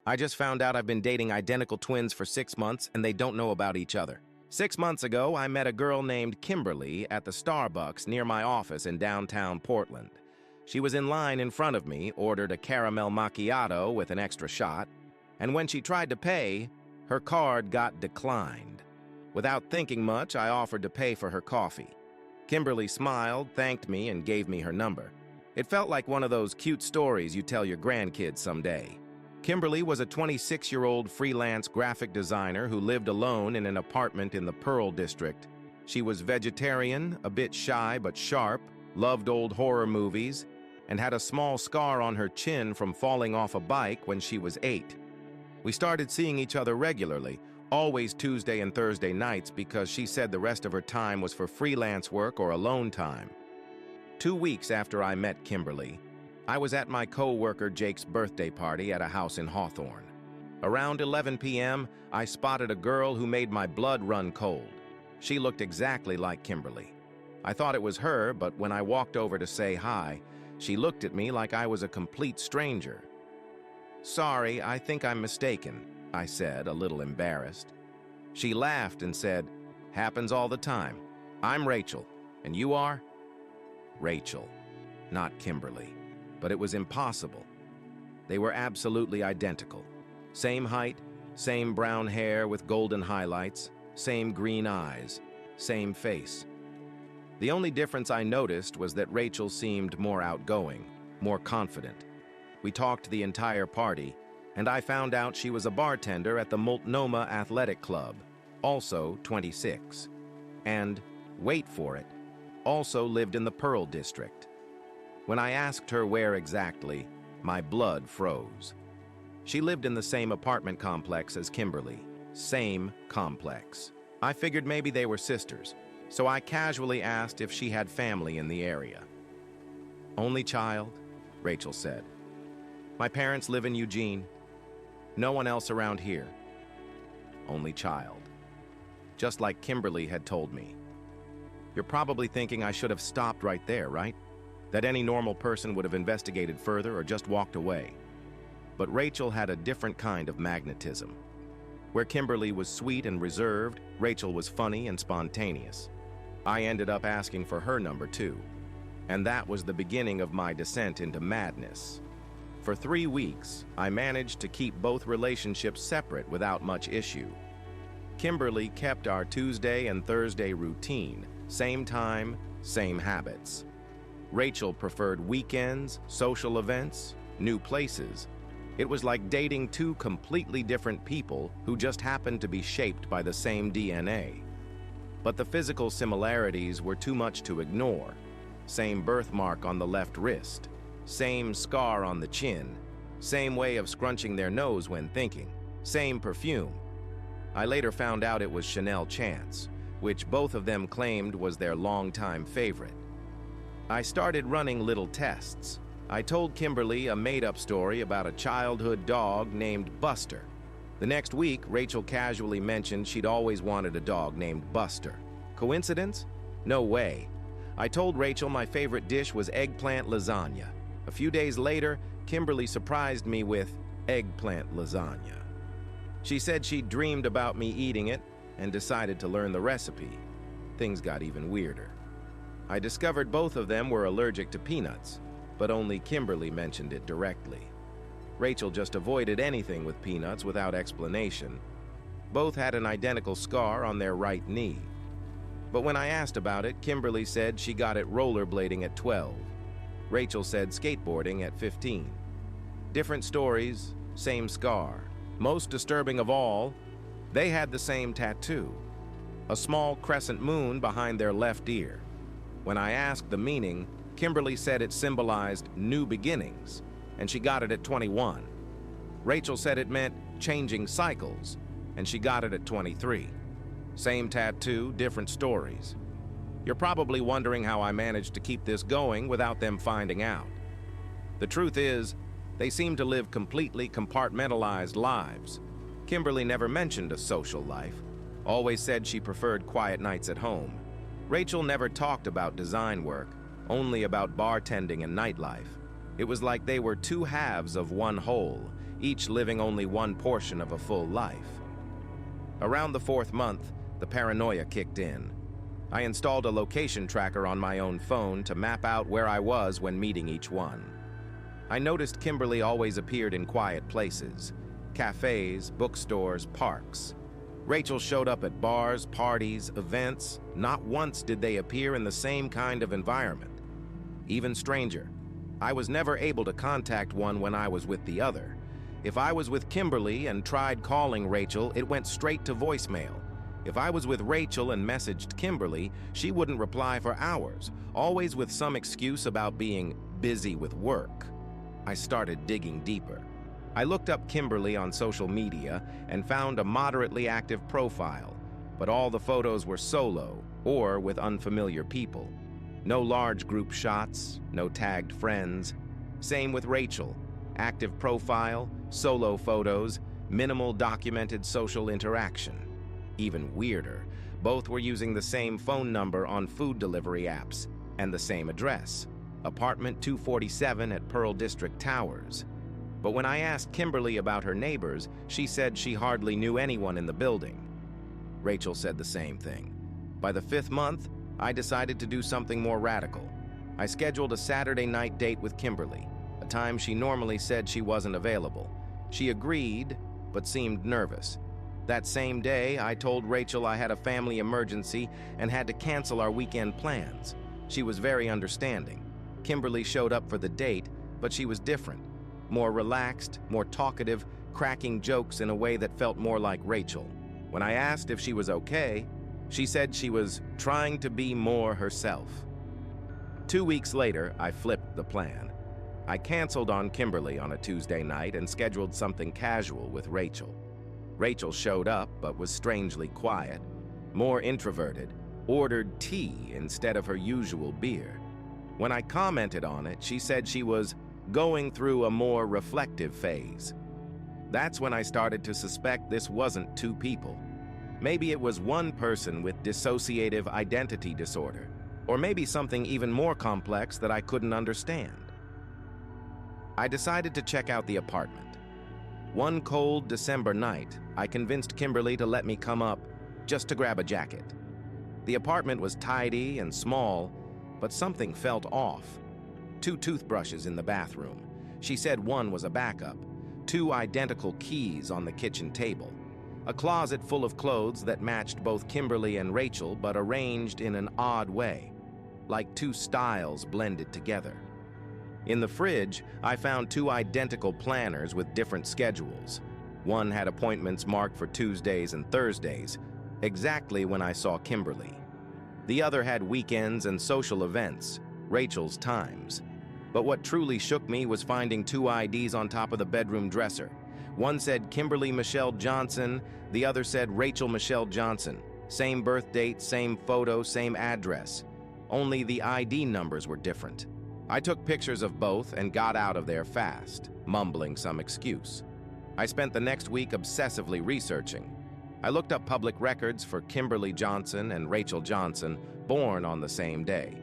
I just found out I've been dating identical twins for 6 months and they don't know about each other. 6 months ago, I met a girl named Kimberly at the Starbucks near my office in downtown Portland. She was in line in front of me, ordered a caramel macchiato with an extra shot, and when she tried to pay, her card got declined. Without thinking much, I offered to pay for her coffee. Kimberly smiled, thanked me, and gave me her number. It felt like one of those cute stories you tell your grandkids someday. Kimberly was a 26-year-old freelance graphic designer who lived alone in an apartment in the Pearl District. She was vegetarian, a bit shy but sharp, loved old horror movies, and had a small scar on her chin from falling off a bike when she was 8. We started seeing each other regularly, always Tuesday and Thursday nights because she said the rest of her time was for freelance work or alone time. 2 weeks after I met Kimberly, I was at my co-worker Jake's birthday party at a house in Hawthorne. Around 11 p.m., I spotted a girl who made my blood run cold. She looked exactly like Kimberly. I thought it was her, but when I walked over to say hi, she looked at me like I was a complete stranger. "Sorry, I think I'm mistaken," I said, a little embarrassed. She laughed and said, "Happens all the time. I'm Rachel, and you are?" Rachel, not Kimberly. But it was impossible. They were absolutely identical. Same height, same brown hair with golden highlights, same green eyes, same face. The only difference I noticed was that Rachel seemed more outgoing, more confident. We talked the entire party, and I found out she was a bartender at the Multnomah Athletic Club, also 26. And, wait for it, also lived in the Pearl District. When I asked her where exactly, my blood froze. She lived in the same apartment complex as Kimberly. Same complex. I figured maybe they were sisters, so I casually asked if she had family in the area. "Only child," Rachel said. "My parents live in Eugene. No one else around here. Only child." Just like Kimberly had told me. You're probably thinking I should have stopped right there, right? That any normal person would have investigated further or just walked away. But Rachel had a different kind of magnetism. Where Kimberly was sweet and reserved, Rachel was funny and spontaneous. I ended up asking for her number too. And that was the beginning of my descent into madness. For 3 weeks, I managed to keep both relationships separate without much issue. Kimberly kept our Tuesday and Thursday routine, same time, same habits. Rachel preferred weekends, social events, new places. It was like dating two completely different people who just happened to be shaped by the same DNA. But the physical similarities were too much to ignore. Same birthmark on the left wrist, same scar on the chin, same way of scrunching their nose when thinking, same perfume. I later found out it was Chanel Chance, which both of them claimed was their longtime favorite. I started running little tests. I told Kimberly a made-up story about a childhood dog named Buster. The next week, Rachel casually mentioned she'd always wanted a dog named Buster. Coincidence? No way. I told Rachel my favorite dish was eggplant lasagna. A few days later, Kimberly surprised me with eggplant lasagna. She said she'd dreamed about me eating it and decided to learn the recipe. Things got even weirder. I discovered both of them were allergic to peanuts, but only Kimberly mentioned it directly. Rachel just avoided anything with peanuts without explanation. Both had an identical scar on their right knee. But when I asked about it, Kimberly said she got it rollerblading at 12. Rachel said skateboarding at 15. Different stories, same scar. Most disturbing of all, they had the same tattoo, a small crescent moon behind their left ear. When I asked the meaning, Kimberly said it symbolized new beginnings, and she got it at 21. Rachel said it meant changing cycles, and she got it at 23. Same tattoo, different stories. You're probably wondering how I managed to keep this going without them finding out. The truth is, they seem to live completely compartmentalized lives. Kimberly never mentioned a social life, always said she preferred quiet nights at home. Rachel never talked about design work, only about bartending and nightlife. It was like they were two halves of one whole, each living only one portion of a full life. Around the 4th month, the paranoia kicked in. I installed a location tracker on my own phone to map out where I was when meeting each one. I noticed Kimberly always appeared in quiet places: cafes, bookstores, parks. Rachel showed up at bars, parties, events. Not once did they appear in the same kind of environment. Even stranger, I was never able to contact one when I was with the other. If I was with Kimberly and tried calling Rachel, it went straight to voicemail. If I was with Rachel and messaged Kimberly, she wouldn't reply for hours, always with some excuse about being busy with work. I started digging deeper. I looked up Kimberly on social media and found a moderately active profile, but all the photos were solo or with unfamiliar people. No large group shots, no tagged friends. Same with Rachel. Active profile, solo photos, minimal documented social interaction. Even weirder, both were using the same phone number on food delivery apps and the same address, apartment 247 at Pearl District Towers. But when I asked Kimberly about her neighbors, she said she hardly knew anyone in the building. Rachel said the same thing. By the 5th month, I decided to do something more radical. I scheduled a Saturday night date with Kimberly, a time she normally said she wasn't available. She agreed, but seemed nervous. That same day, I told Rachel I had a family emergency and had to cancel our weekend plans. She was very understanding. Kimberly showed up for the date, but she was different. More relaxed, more talkative, cracking jokes in a way that felt more like Rachel. When I asked if she was okay, she said she was trying to be more herself. 2 weeks later, I flipped the plan. I canceled on Kimberly on a Tuesday night and scheduled something casual with Rachel. Rachel showed up, but was strangely quiet, more introverted, ordered tea instead of her usual beer. When I commented on it, she said she was going through a more reflective phase. That's when I started to suspect this wasn't two people. Maybe it was one person with dissociative identity disorder, or maybe something even more complex that I couldn't understand. I decided to check out the apartment. One cold December night, I convinced Kimberly to let me come up just to grab a jacket. The apartment was tidy and small, but something felt off. 2 toothbrushes in the bathroom. She said one was a backup. 2 identical keys on the kitchen table. A closet full of clothes that matched both Kimberly and Rachel, but arranged in an odd way, like 2 styles blended together. In the fridge, I found 2 identical planners with different schedules. One had appointments marked for Tuesdays and Thursdays, exactly when I saw Kimberly. The other had weekends and social events, Rachel's times. But what truly shook me was finding 2 IDs on top of the bedroom dresser. One said Kimberly Michelle Johnson, the other said Rachel Michelle Johnson. Same birth date, same photo, same address. Only the ID numbers were different. I took pictures of both and got out of there fast, mumbling some excuse. I spent the next week obsessively researching. I looked up public records for Kimberly Johnson and Rachel Johnson, born on the same day.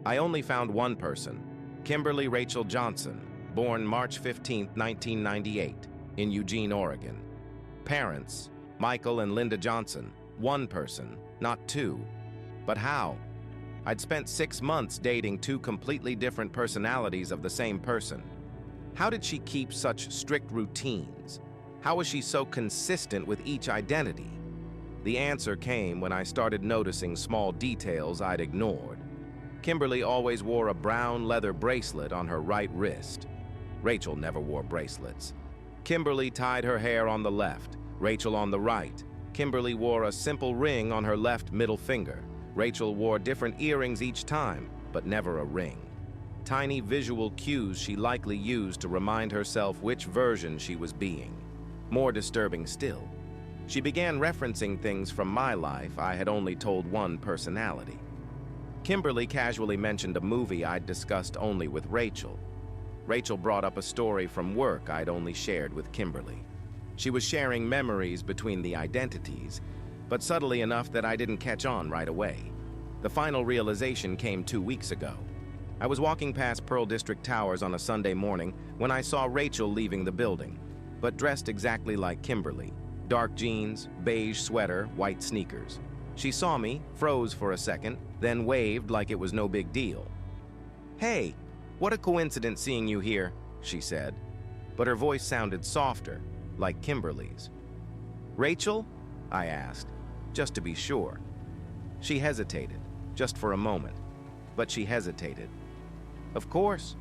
I only found one person, Kimberly Rachel Johnson, born March 15, 1998, in Eugene, Oregon. Parents, Michael and Linda Johnson, one person, not 2. But how? I'd spent 6 months dating 2 completely different personalities of the same person. How did she keep such strict routines? How was she so consistent with each identity? The answer came when I started noticing small details I'd ignored. Kimberly always wore a brown leather bracelet on her right wrist. Rachel never wore bracelets. Kimberly tied her hair on the left, Rachel on the right. Kimberly wore a simple ring on her left middle finger. Rachel wore different earrings each time, but never a ring. Tiny visual cues she likely used to remind herself which version she was being. More disturbing still, she began referencing things from my life I had only told one personality. Kimberly casually mentioned a movie I'd discussed only with Rachel. Rachel brought up a story from work I'd only shared with Kimberly. She was sharing memories between the identities, but subtly enough that I didn't catch on right away. The final realization came 2 weeks ago. I was walking past Pearl District Towers on a Sunday morning when I saw Rachel leaving the building. but dressed exactly like Kimberly. Dark jeans, beige sweater, white sneakers. She saw me, froze for a second, then waved like it was no big deal. "Hey, what a coincidence seeing you here," she said, but her voice sounded softer, like Kimberly's. "Rachel?" I asked, just to be sure. She hesitated, just for a moment, but she hesitated. Of course.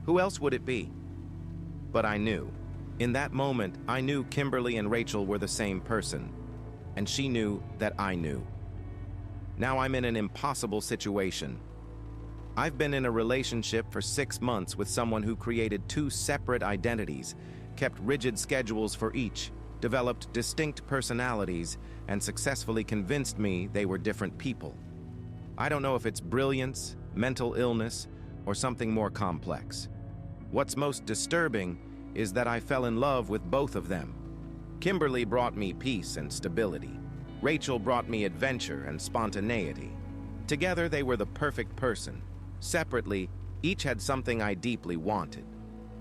Who else would it be? But I knew. In that moment, I knew Kimberly and Rachel were the same person, and she knew that I knew. Now I'm in an impossible situation. I've been in a relationship for 6 months with someone who created 2 separate identities, kept rigid schedules for each, developed distinct personalities, and successfully convinced me they were different people. I don't know if it's brilliance, mental illness, or something more complex. What's most disturbing is that I fell in love with both of them. Kimberly brought me peace and stability. Rachel brought me adventure and spontaneity. Together, they were the perfect person. Separately, each had something I deeply wanted.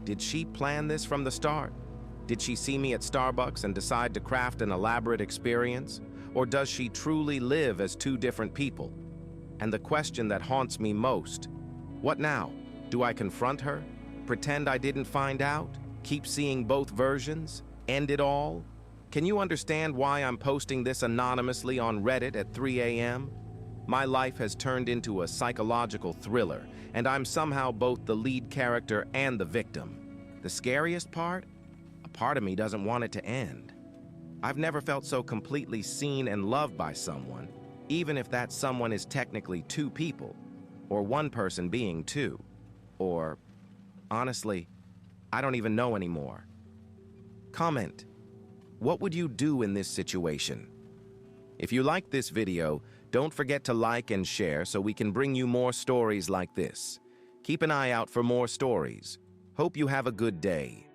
Did she plan this from the start? Did she see me at Starbucks and decide to craft an elaborate experience? Or does she truly live as 2 different people? And the question that haunts me most, what now? Do I confront her? Pretend I didn't find out? Keep seeing both versions? End it all? Can you understand why I'm posting this anonymously on Reddit at 3 a.m.? My life has turned into a psychological thriller, and I'm somehow both the lead character and the victim. The scariest part? A part of me doesn't want it to end. I've never felt so completely seen and loved by someone, even if that someone is technically 2 people, or one person being 2, or, honestly, I don't even know anymore. Comment. What would you do in this situation? If you liked this video, don't forget to like and share so we can bring you more stories like this. Keep an eye out for more stories. Hope you have a good day.